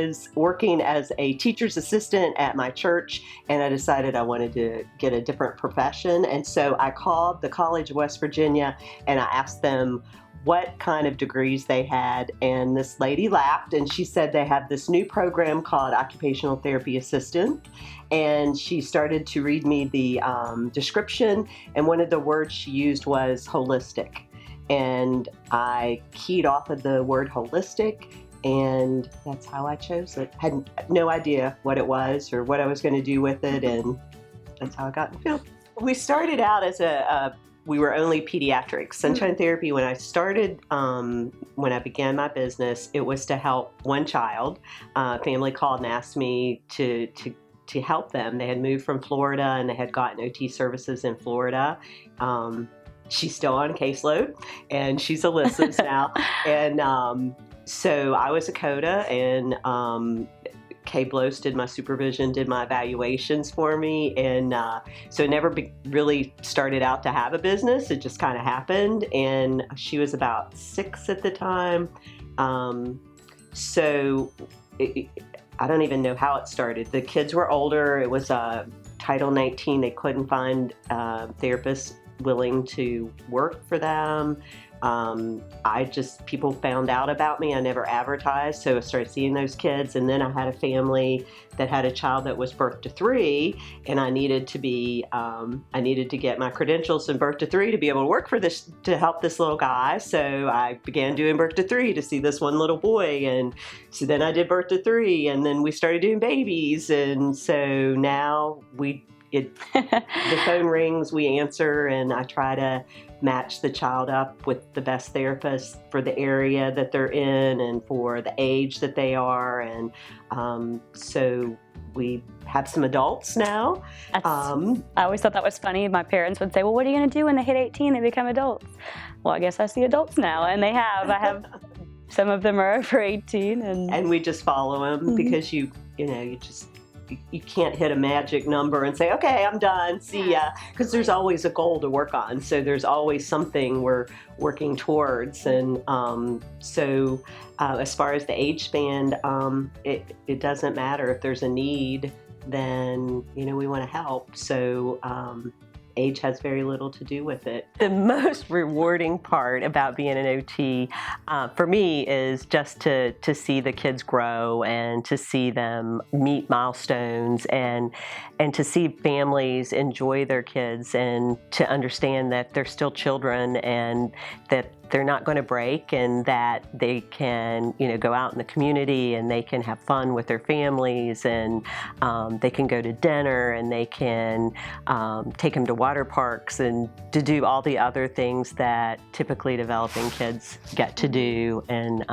was working as a teacher's assistant at my church, and I decided I wanted to get a different profession. And so I called the College of West Virginia and I asked them what kind of degrees they had. And this lady laughed and she said they have this new program called Occupational Therapy Assistant. And she started to read me the description, and one of the words she used was holistic. And I keyed off of the word holistic, and that's how I chose it. Had no idea what it was or what I was going to do with it, and that's how I got in the field. We started out as we were only pediatrics. Sunshine Therapy, when I started, when I began my business, it was to help one child. Family called and asked me to help them. They had moved from Florida and they had gotten OT services in Florida. She's still on caseload, and she's Alyssa's now. And so I was a CODA, and Kay Blows did my supervision, did my evaluations for me. And so it never really started out to have a business. It just kind of happened. And she was about 6 at the time. I don't even know how it started. The kids were older. It was Title 19. They couldn't find therapists willing to work for them. People found out about me. I never advertised, so I started seeing those kids. And then I had a family that had a child that was birth to 3, and I needed to get my credentials in birth to 3 to be able to work for this, to help this little guy. So I began doing birth to 3 to see this one little boy. And so then I did birth to 3, and then we started doing babies. And so now the phone rings, we answer, and I try to match the child up with the best therapist for the area that they're in and for the age that they are. And so we have some adults now. I always thought that was funny. My parents would say, well, what are you going to do when they hit 18? They become adults. Well, I guess I see adults now, and I have some of them are over 18. And we just follow them because you can't hit a magic number and say, okay, I'm done, see ya, because there's always a goal to work on. So there's always something we're working towards. And so as far as the age span, it doesn't matter. If there's a need, then, we want to help. So age has very little to do with it. The most rewarding part about being an OT for me is just to see the kids grow and to see them meet milestones and to see families enjoy their kids and to understand that they're still children and that they're not going to break, and that they can, go out in the community and they can have fun with their families, and they can go to dinner, and they can take them to water parks and to do all the other things that typically developing kids get to do. And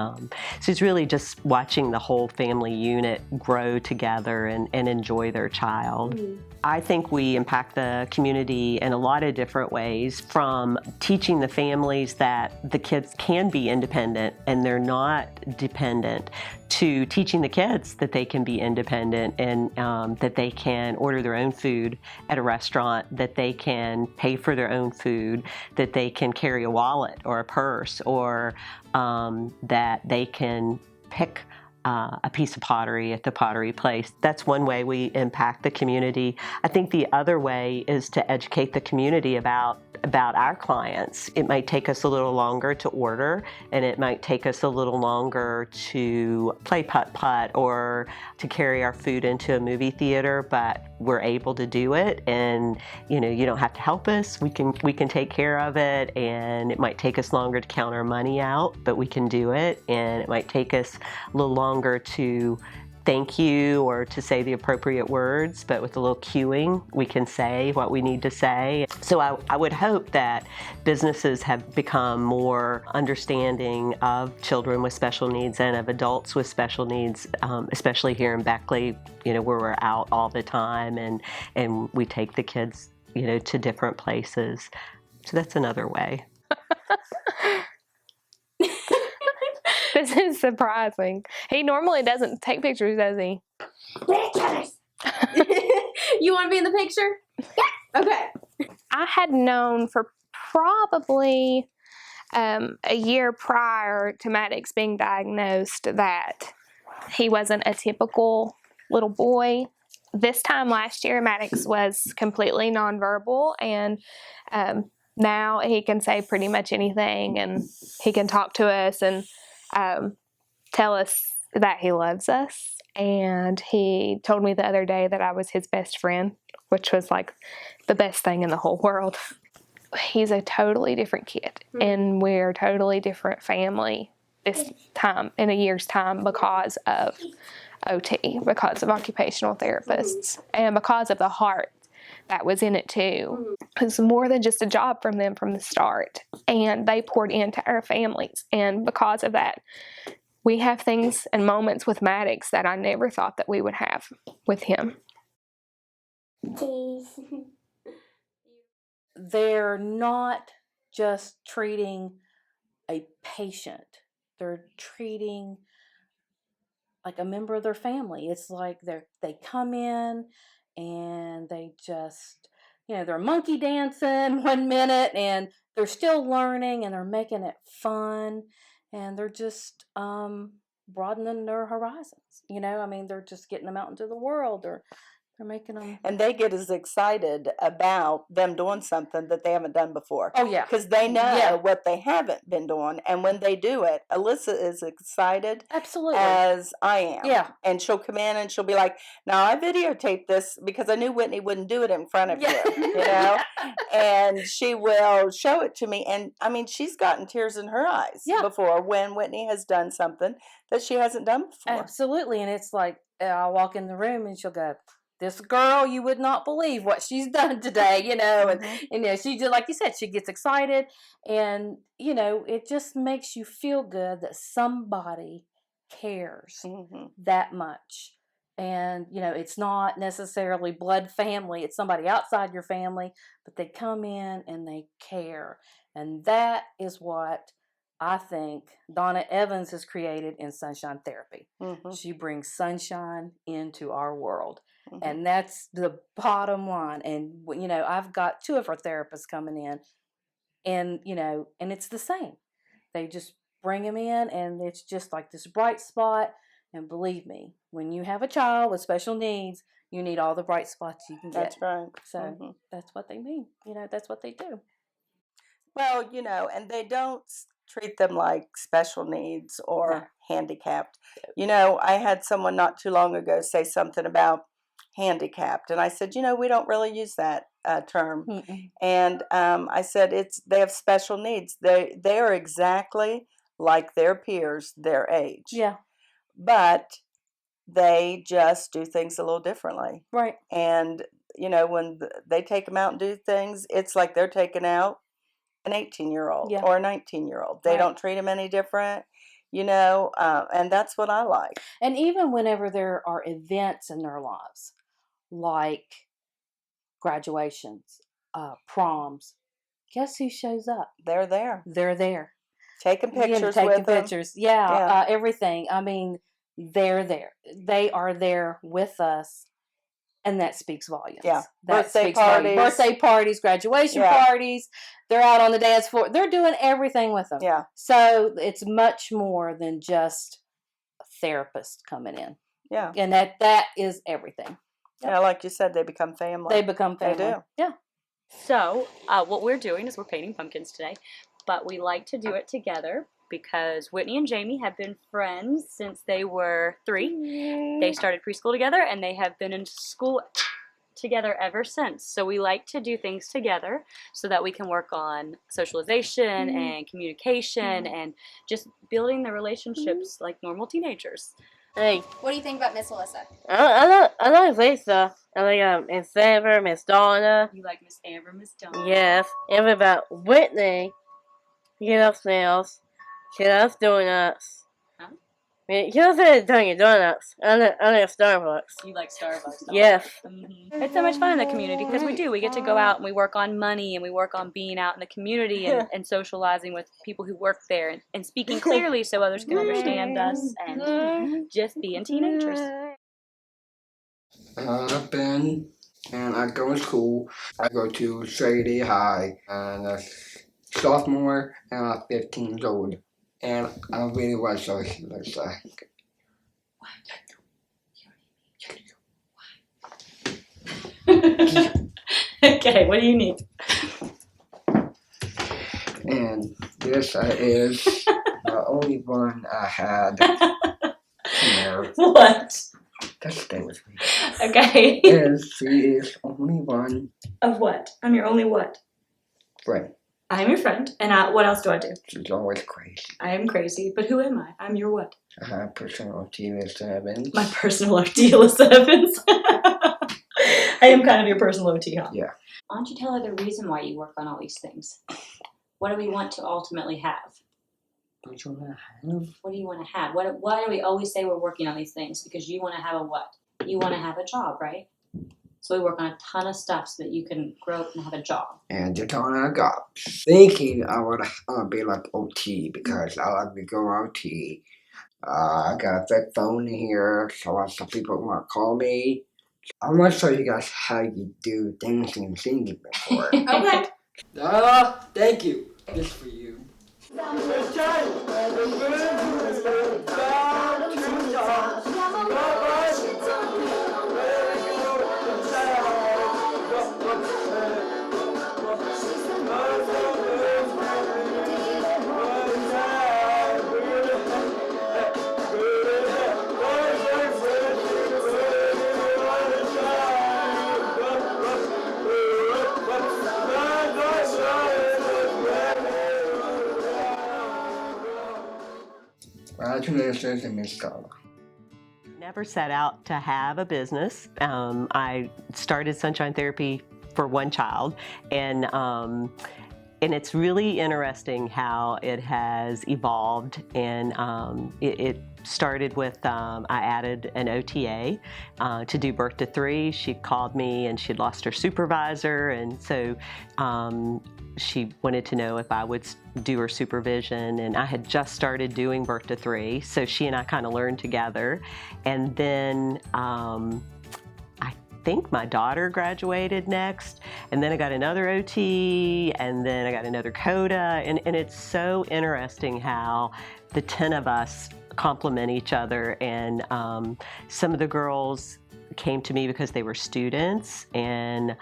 so it's really just watching the whole family unit grow together and enjoy their child. Mm-hmm. I think we impact the community in a lot of different ways, from teaching the families that the kids can be independent and they're not dependent, to teaching the kids that they can be independent and that they can order their own food at a restaurant, that they can pay for their own food, that they can carry a wallet or a purse, or that they can pick a piece of pottery at the pottery place. That's one way we impact the community. I think the other way is to educate the community about our clients. It might take us a little longer to order, and it might take us a little longer to play putt-putt or to carry our food into a movie theater, but we're able to do it. And you don't have to help us. We can take care of it, and it might take us longer to count our money out, but we can do it. And it might take us a little longer to thank you or to say the appropriate words, but with a little cueing, we can say what we need to say. So I would hope that businesses have become more understanding of children with special needs and of adults with special needs, especially here in Beckley, where we're out all the time and we take the kids, to different places. So that's another way. This is surprising. He normally doesn't take pictures, does he? Pictures! You want to be in the picture? Yeah. Okay. I had known for probably a year prior to Maddox being diagnosed that he wasn't a typical little boy. This time last year, Maddox was completely nonverbal, and now he can say pretty much anything, and he can talk to us and tell us that he loves us. And he told me the other day that I was his best friend, which was like the best thing in the whole world. He's a totally different kid, and we're a totally different family this time, in a year's time, because of OT, because of occupational therapists, and because of the heart that was in it too. It's more than just a job from them from the start, and they poured into our families, and because of that, we have things and moments with Maddox that I never thought that we would have with him. They're not just treating a patient. They're treating like a member of their family. It's like they come in and they just, they're monkey dancing 1 minute and they're still learning and they're making it fun and they're just broadening their horizons. They're just getting them out into the world, or they're making them. And they get as excited about them doing something that they haven't done before. Oh, yeah. Because they know what they haven't been doing. And when they do it, Alyssa is excited. Absolutely. As I am. Yeah. And she'll come in and she'll be like, now I videotaped this because I knew Whitney wouldn't do it in front of you, And she will show it to me. And she's gotten tears in her eyes before when Whitney has done something that she hasn't done before. Absolutely. And it's like, I'll walk in the room and she'll go, this girl, you would not believe what she's done today, and she just, like you said, she gets excited, and it just makes you feel good that somebody cares that much. And it's not necessarily blood family, it's somebody outside your family, but they come in and they care. And that is what I think Donna Evans has created in Sunshine Therapy. She brings sunshine into our world. And that's the bottom line. And, I've got 2 of our therapists coming in and, and it's the same. They just bring them in and it's just like this bright spot. And believe me, when you have a child with special needs, you need all the bright spots you can get. That's right. So that's what they mean. That's what they do. Well, and they don't treat them like special needs or handicapped. I had someone not too long ago say something about handicapped, and I said, we don't really use that term. And I said they have special needs. They are exactly like their peers their age. Yeah. But they just do things a little differently. Right. And when they take them out and do things, it's like they're taking out an 18-year-old or a 19-year-old. They don't treat them any different. And that's what I like. And even whenever there are events in their lives, like graduations, proms, guess who shows up? They're there. They're there. Taking pictures with them. Yeah. Everything. They're there. They are there with us. And that speaks volumes. Yeah. Birthday parties, graduation parties. They're out on the dance floor. They're doing everything with them. Yeah. So it's much more than just a therapist coming in. Yeah. And that is everything. Yeah, like you said, they become family. They become family. They do. Yeah. So what we're doing is we're painting pumpkins today, but we like to do it together because Whitney and Jamie have been friends since they were 3. They started preschool together, and they have been in school together ever since. So we like to do things together so that we can work on socialization and communication and just building the relationships like normal teenagers. Hey, What do you think about Miss Alyssa? I like Lisa. I like Miss Amber, Miss Donna. You like Miss Amber, Miss Donna? Yes. And about Whitney, she loves snails. She loves donuts. Huh? She loves Dunkin' Donuts. I like Starbucks. You like Starbucks? Yes. It's so much fun in the community because we get to go out and we work on money and we work on being out in the community and socializing with people who work there and speaking clearly so others can understand us and just being teenagers. I've been, and I go to school. I go to Shady High, and I'm a sophomore, and I'm 15 years old. And I really was so like. Wow. Okay, what do you need? And this is the only one I had. There. What? Just stay with me. Okay. And she is only one Of what? I'm your only what? friend. I'm your friend. And what else do I do? She's always crazy. I am crazy, but who am I? I'm your what? Personal Elizabeth Evans. My personal OT, Elizabeth Evans. I am kind of your personal OT, huh? Yeah. Why don't you tell her the reason why you work on all these things? What do we want to ultimately have? What you wanna have? What do you want to have? Why do we always say we're working on these things? Because you want to have a what? You want to have a job, right? So we work on a ton of stuff so that you can grow up and have a job. And just on I got thinking I would be like OT because I like to go OT. I got a fake phone here, so some people want to call me. I want to show you guys how you do things you've seen before. Okay. Thank you. This for you. Congratulations, Miss Donna. Never set out to have a business. I started Sunshine Therapy for one child, and it's really interesting how it has evolved. And it started with I added an OTA to do birth to 3. She called me and she'd lost her supervisor, and so she wanted to know if I would do her supervision, and I had just started doing birth to 3, so she and I kind of learned together. And then I think my daughter graduated next, and then I got another OT, and then I got another CODA, and it's so interesting how the 10 of us complement each other. And some of the girls came to me because they were students, and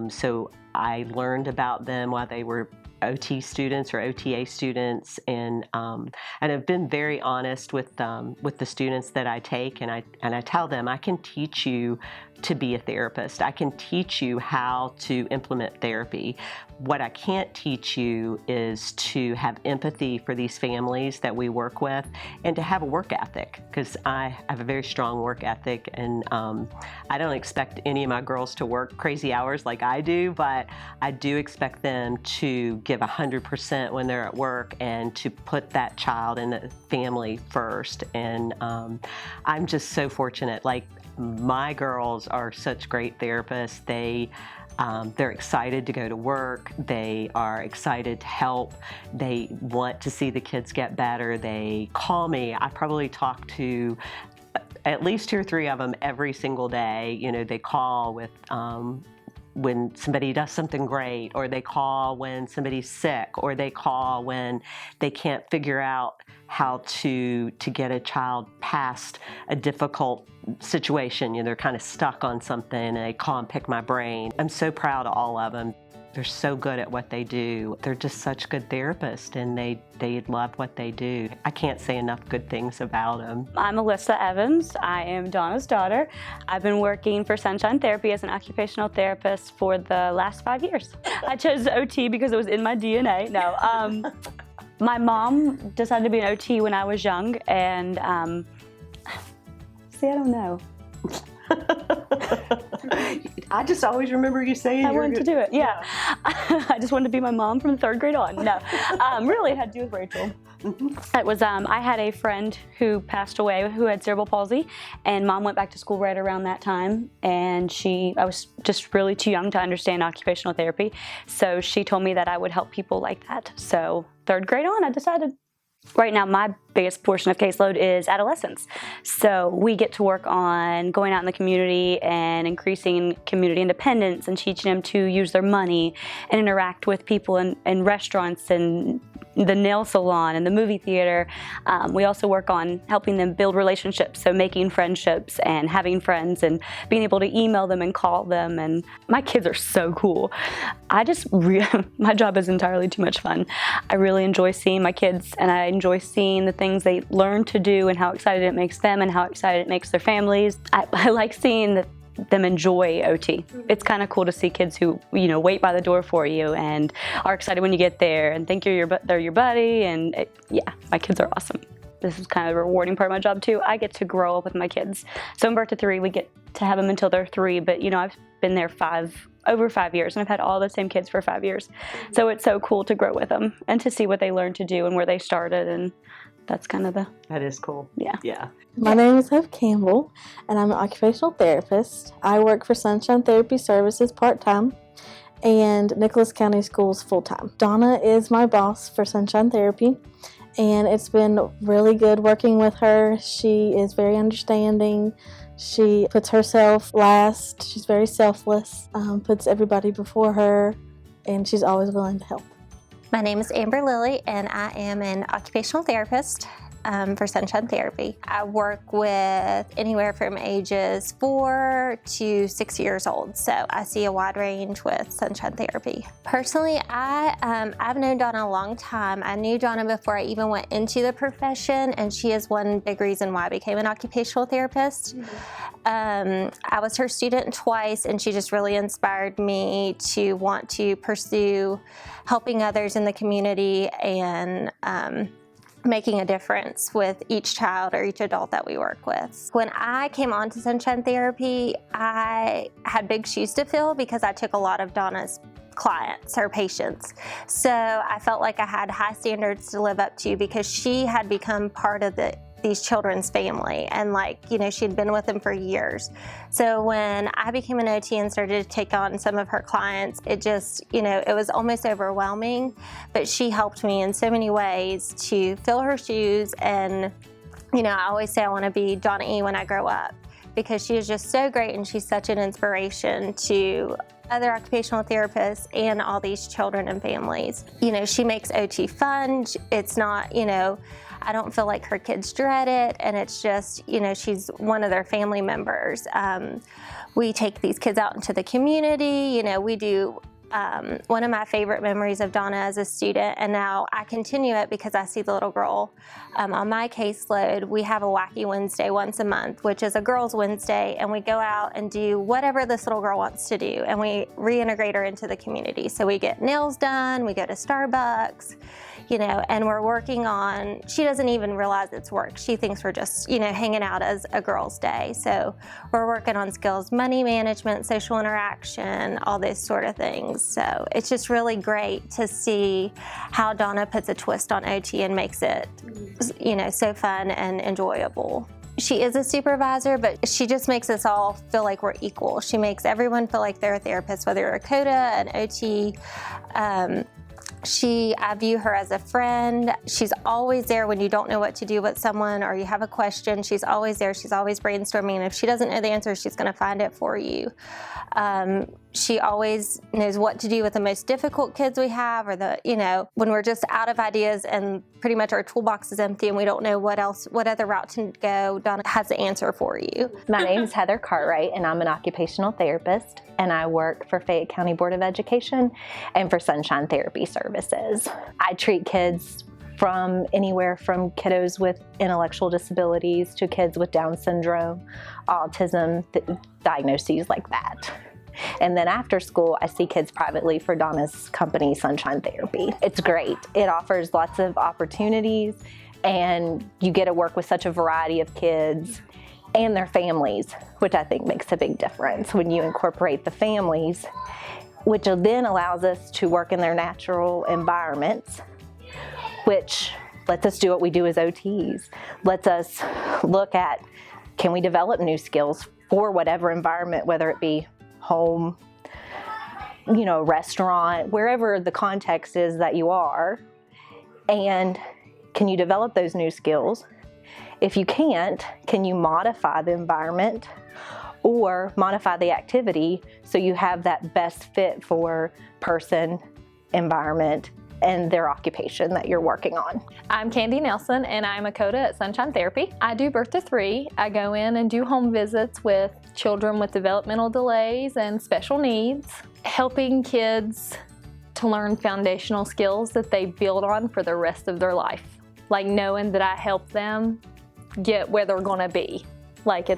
so I learned about them while they were OT students or OTA students, and I've been very honest with the students that I take, and I tell them I can teach you to be a therapist. I can teach you how to implement therapy. What I can't teach you is to have empathy for these families that we work with, and to have a work ethic, because I have a very strong work ethic, and I don't expect any of my girls to work crazy hours like I do, but I do expect them to give 100% when they're at work, and to put that child and the family first. And I'm just so fortunate. Like, my girls are such great therapists. They're excited to go to work. They are excited to help. They want to see the kids get better. They call me. I probably talk to at least 2 or 3 of them every single day. You know, they call with when somebody does something great, or they call when somebody's sick, or they call when they can't figure out how to get a child past a difficult situation. You know, they're kind of stuck on something, and they call and pick my brain. I'm so proud of all of them. They're so good at what they do. They're just such good therapists, and they love what they do. I can't say enough good things about them. I'm Alyssa Evans. I am Donna's daughter. I've been working for Sunshine Therapy as an occupational therapist for the last 5 years. I chose OT because it was in my DNA. No, my mom decided to be an OT when I was young, and see, I don't know. I just always remember you saying I wanted to do it, yeah. I just wanted to be my mom from the 3rd grade on. No, really it had to do with Rachel. It was, I had a friend who passed away who had cerebral palsy, and Mom went back to school right around that time, and I was just really too young to understand occupational therapy, so she told me that I would help people like that. So 3rd grade on, I decided. Right now, my biggest portion of caseload is adolescents. So we get to work on going out in the community and increasing community independence, and teaching them to use their money and interact with people in restaurants and the nail salon and the movie theater. We also work on helping them build relationships, so making friendships and having friends and being able to email them and call them. And my kids are so cool. My job is entirely too much fun. I really enjoy seeing my kids, and I enjoy seeing the things they learn to do and how excited it makes them and how excited it makes their families. I like seeing them enjoy OT. It's kind of cool to see kids who, wait by the door for you and are excited when you get there and think they're your buddy. And my kids are awesome. This is kind of a rewarding part of my job too. I get to grow up with my kids. So in birth to 3, we get to have them until they're 3, but I've been there over 5 years, and I've had all the same kids for 5 years. So it's so cool to grow with them and to see what they learn to do and where they started, and that's kind of That is cool. Yeah. My name is Hope Campbell, and I'm an occupational therapist. I work for Sunshine Therapy Services part-time and Nicholas County Schools full-time. Donna is my boss for Sunshine Therapy, and it's been really good working with her. She is very understanding. She puts herself last. She's very selfless, puts everybody before her, and she's always willing to help. My name is Amber Lilly, and I am an occupational therapist for Sunshine Therapy. I work with anywhere from ages 4 to 6 years old, so I see a wide range with Sunshine Therapy. Personally, I've known Donna a long time. I knew Donna before I even went into the profession, and she is one big reason why I became an occupational therapist. I was her student twice, and she just really inspired me to want to pursue helping others in the community and making a difference with each child or each adult that we work with. When I came on to Sunshine Therapy, I had big shoes to fill because I took a lot of Donna's clients or patients. So I felt like I had high standards to live up to because she had become part of these children's family, and she had been with them for years. So when I became an OT and started to take on some of her clients, it just, it was almost overwhelming, but she helped me in so many ways to fill her shoes. And, I always say I want to be Donna E when I grow up, because she is just so great, and she's such an inspiration to other occupational therapists and all these children and families. She makes OT fun. It's not, I don't feel like her kids dread it, and it's just, she's one of their family members. We take these kids out into the community. We do one of my favorite memories of Donna as a student, and now I continue it because I see the little girl on my caseload. We have a Wacky Wednesday once a month, which is a girls' Wednesday, and we go out and do whatever this little girl wants to do, and we reintegrate her into the community. So we get nails done, we go to Starbucks, and we're working on, she doesn't even realize it's work. She thinks we're just, hanging out as a girls' day. So we're working on skills, money management, social interaction, all those sort of things. So it's just really great to see how Donna puts a twist on OT and makes it, so fun and enjoyable. She is a supervisor, but she just makes us all feel like we're equal. She makes everyone feel like they're a therapist, whether you're a CODA, an OT, I view her as a friend. She's always there when you don't know what to do with someone or you have a question. She's always there. She's always brainstorming. And if she doesn't know the answer, she's going to find it for you. She always knows what to do with the most difficult kids we have, or when we're just out of ideas and pretty much our toolbox is empty and we don't know what other route to go, Donna has the answer for you. My name is Heather Cartwright, and I'm an occupational therapist, and I work for Fayette County Board of Education and for Sunshine Therapy Services. I treat kids from anywhere from kiddos with intellectual disabilities to kids with Down syndrome, autism, diagnoses like that. And then after school, I see kids privately for Donna's company, Sunshine Therapy. It's great. It offers lots of opportunities, and you get to work with such a variety of kids and their families, which I think makes a big difference when you incorporate the families, which then allows us to work in their natural environments, which lets us do what we do as OTs. Lets us look at, can we develop new skills for whatever environment, whether it be home, restaurant, wherever the context is that you are, and can you develop those new skills? If you can't, can you modify the environment or modify the activity so you have that best fit for person, environment, and their occupation that you're working on. I'm Candy Nelson, and I'm a CODA at Sunshine Therapy. I do birth to 3. I go in and do home visits with children with developmental delays and special needs, helping kids to learn foundational skills that they build on for the rest of their life. Like knowing that I help them get where they're gonna be. Like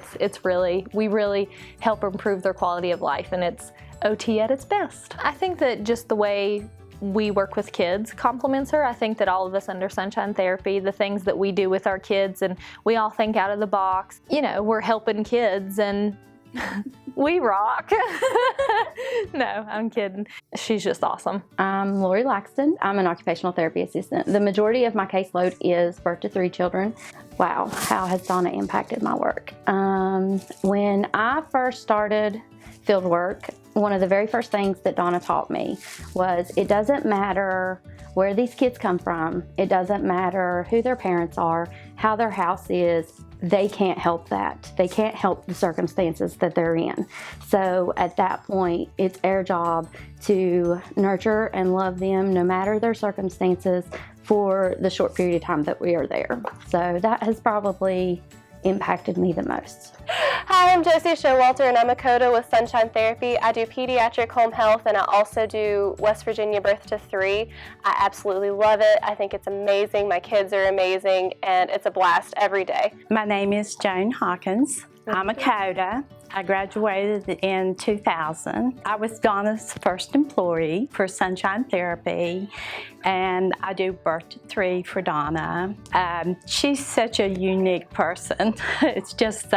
we really help improve their quality of life, and it's OT at its best. I think that just the way we work with kids complements her. I think that all of us under Sunshine Therapy, the things that we do with our kids, and we all think out of the box. You know, we're helping kids and we rock. No, I'm kidding. She's just awesome. I'm Lori Laxton. I'm an occupational therapy assistant. The majority of my caseload is birth to 3 children. Wow, how has Donna impacted my work? When I first started field work, one of the very first things that Donna taught me was it doesn't matter where these kids come from. It doesn't matter who their parents are, how their house is. They can't help that. They can't help the circumstances that they're in. So at that point, it's our job to nurture and love them no matter their circumstances for the short period of time that we are there. So that has probably impacted me the most. Hi, I'm Josie Showalter, and I'm a CODA with Sunshine Therapy. I do pediatric home health, and I also do West Virginia birth to 3. I absolutely love it. I think it's amazing. My kids are amazing, and it's a blast every day. My name is Joan Hawkins. I'm a CODA. I graduated in 2000. I was Donna's first employee for Sunshine Therapy, and I do birth to 3 for Donna. She's such a unique person. It's just,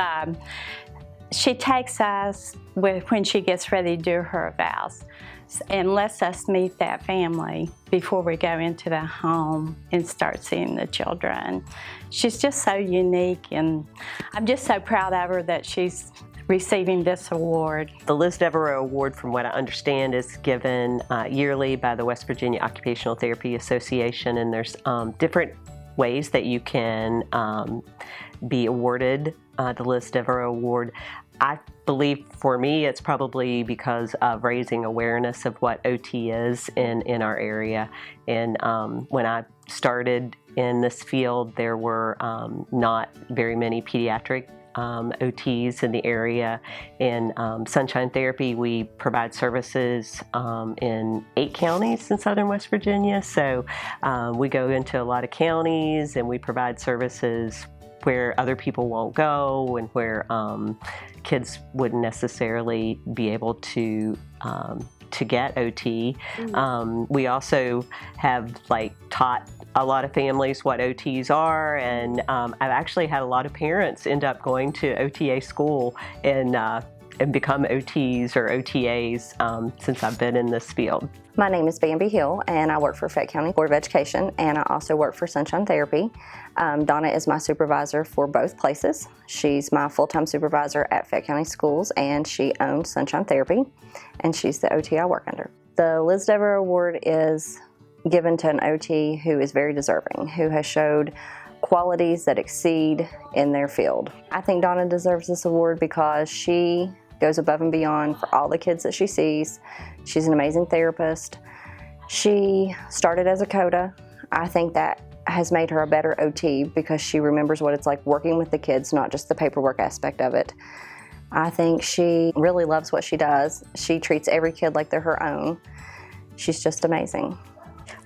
she takes us when she gets ready to do her vows and lets us meet that family before we go into the home and start seeing the children. She's just so unique, and I'm just so proud of her that she's receiving this award. The Liz Devereaux Award, from what I understand, is given yearly by the West Virginia Occupational Therapy Association, and there's different ways that you can be awarded the Liz Devereaux Award. I believe for me it's probably because of raising awareness of what OT is in our area. And when I started in this field, there were not very many pediatric OTs in the area. In Sunshine Therapy, we provide services in 8 counties in southern West Virginia. So we go into a lot of counties, and we provide services where other people won't go, and where kids wouldn't necessarily be able to get OT. We also have taught a lot of families what OTs are, and I've actually had a lot of parents end up going to OTA school and become OTs or OTAs since I've been in this field. My name is Bambi Hill, and I work for Fayette County Board of Education, and I also work for Sunshine Therapy. Donna is my supervisor for both places. She's my full-time supervisor at Fayette County Schools, and she owns Sunshine Therapy, and she's the OT I work under. The Liz Devereaux Award is given to an OT who is very deserving, who has showed qualities that exceed in their field. I think Donna deserves this award because she goes above and beyond for all the kids that she sees. She's an amazing therapist. She started as a CODA. I think that has made her a better OT because she remembers what it's like working with the kids, not just the paperwork aspect of it. I think she really loves what she does. She treats every kid like they're her own. She's just amazing.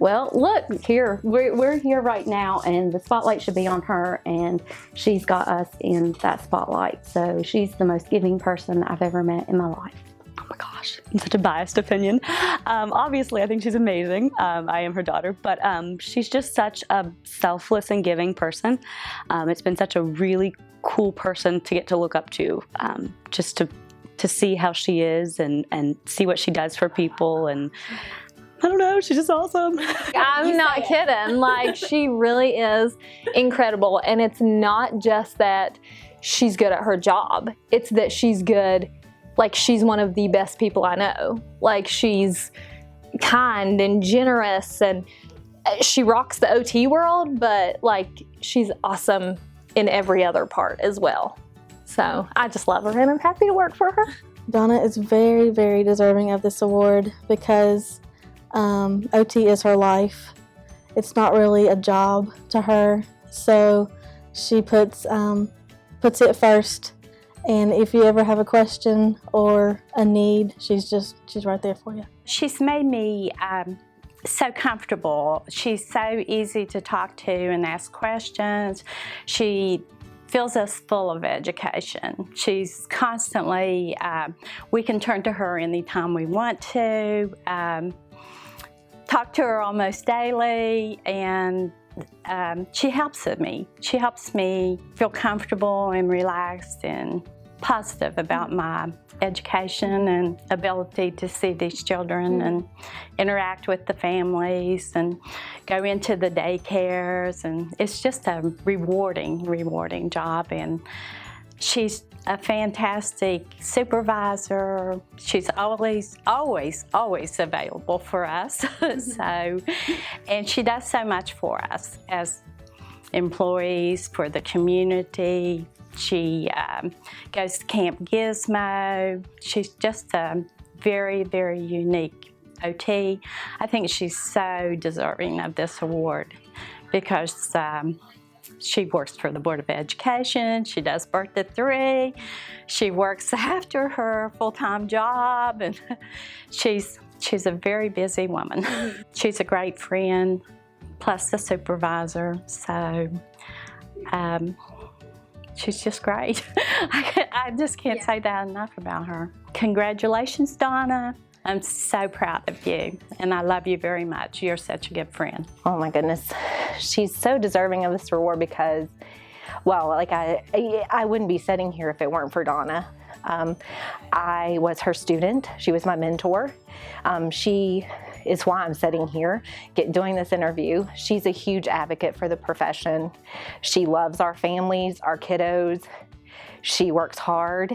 Well, look here, we're here right now, and the spotlight should be on her, and she's got us in that spotlight. So she's the most giving person I've ever met in my life. Oh my gosh, such a biased opinion. Obviously, I think she's amazing. I am her daughter, but she's just such a selfless and giving person. It's been such a really cool person to get to look up to, just to see how she is and see what she does for people. And I don't know, she's just awesome. I'm not kidding. She really is incredible. And it's not just that she's good at her job. It's that she's good, she's one of the best people I know. She's kind and generous, and she rocks the OT world, but she's awesome in every other part as well. So I just love her, and I'm happy to work for her. Donna is very, very deserving of this award because OT is her life. It's not really a job to her, so she puts it first. And if you ever have a question or a need, she's right there for you. She's made me so comfortable. She's so easy to talk to and ask questions. She fills us full of education. She's constantly, we can turn to her anytime we want to, talk to her almost daily, and she helps me. She helps me feel comfortable and relaxed and positive about my education and ability to see these children and interact with the families and go into the daycares, and it's just a rewarding job. And she's a fantastic supervisor. She's always available for us. So, and she does so much for us as employees, for the community. She goes to Camp Gizmo. She's just a very, very unique OT. I think she's so deserving of this award because she works for the Board of Education. She does birth to 3. She works after her full-time job, and she's a very busy woman. She's a great friend, plus the supervisor. So she's just great. I just can't say that enough about her. Congratulations, Donna. I'm so proud of you, and I love you very much. You're such a good friend. Oh my goodness. She's so deserving of this reward because, well, like I wouldn't be sitting here if it weren't for Donna. I was her student. She was my mentor. She is why I'm sitting here doing this interview. She's a huge advocate for the profession. She loves our families, our kiddos. She works hard,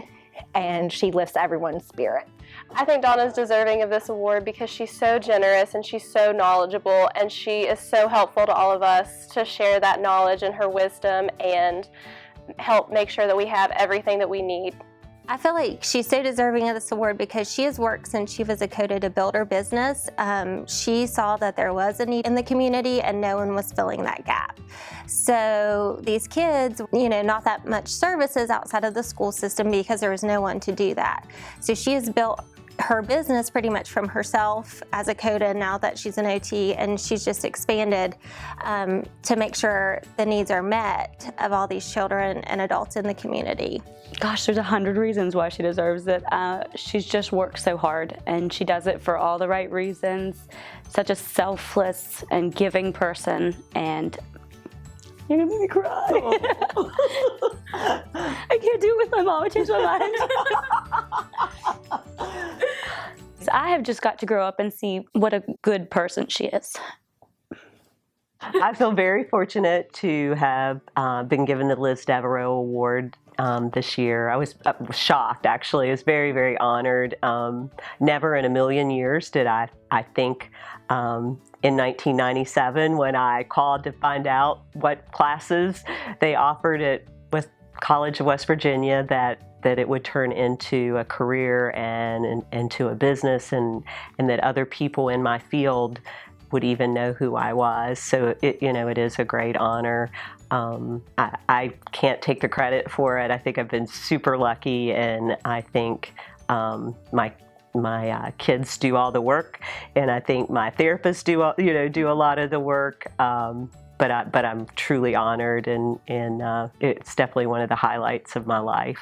and she lifts everyone's spirit. I think Donna's deserving of this award because she's so generous and she's so knowledgeable, and she is so helpful to all of us to share that knowledge and her wisdom and help make sure that we have everything that we need. I feel like she's so deserving of this award because she has worked since she was a COTA to build her business. She saw that there was a need in the community and no one was filling that gap. So these kids, not that much services outside of the school system because there was no one to do that. So she has built her business pretty much from herself as a COTA now that she's an OT, and she's just expanded to make sure the needs are met of all these children and adults in the community. Gosh, there's 100 reasons why she deserves it. She's just worked so hard, and she does it for all the right reasons. Such a selfless and giving person, and you're gonna make me cry. I can't do it with my mom. I changed my mind. So I have just got to grow up and see what a good person she is. I feel very fortunate to have been given the Liz Devereaux Award this year. I was shocked, actually. I was very, very honored. Never in a million years did I think in 1997 when I called to find out what classes they offered at College of West Virginia that it would turn into a career and into a business, and that other people in my field would even know who I was. So it is a great honor. I can't take the credit for it. I think I've been super lucky, and I think my kids do all the work, and I think my therapists do a lot of the work. But I'm truly honored, and it's definitely one of the highlights of my life.